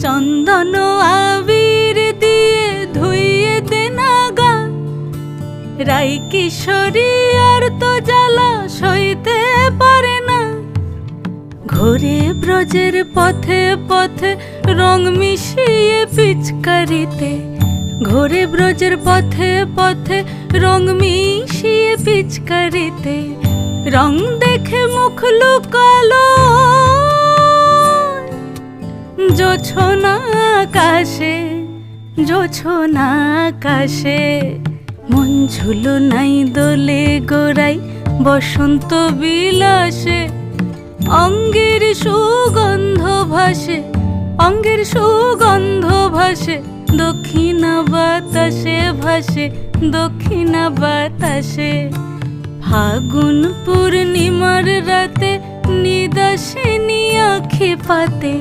চন্দন আবির দিয়ে ধুইয়ে দেনা গা, রাই কিশোরী আর তো জ্বালা সইতে পারে না। ঘোরে ব্রজের পথে পথে রং মিশিয়ে পিচকারিতে, ঘোরে ব্রজের পথে পথে রং মিশিয়ে পিচকারিতে, রং দেখে মুখ লুকালো জোছনা আকাশে, জোছনা আকাশে। মন ঝুলো নাই দোলে গোড়াই বসন্ত বিলাসে, অঙ্গের সুগন্ধ ভাসে, অঙ্গের সুগন্ধ ভাসে, দক্ষিণা বাতাসে ভাসে, দক্ষিণা বাতাসে। ফাগুন পূর্ণিমার রাতে নিদাসিনী আঁখি পাতে,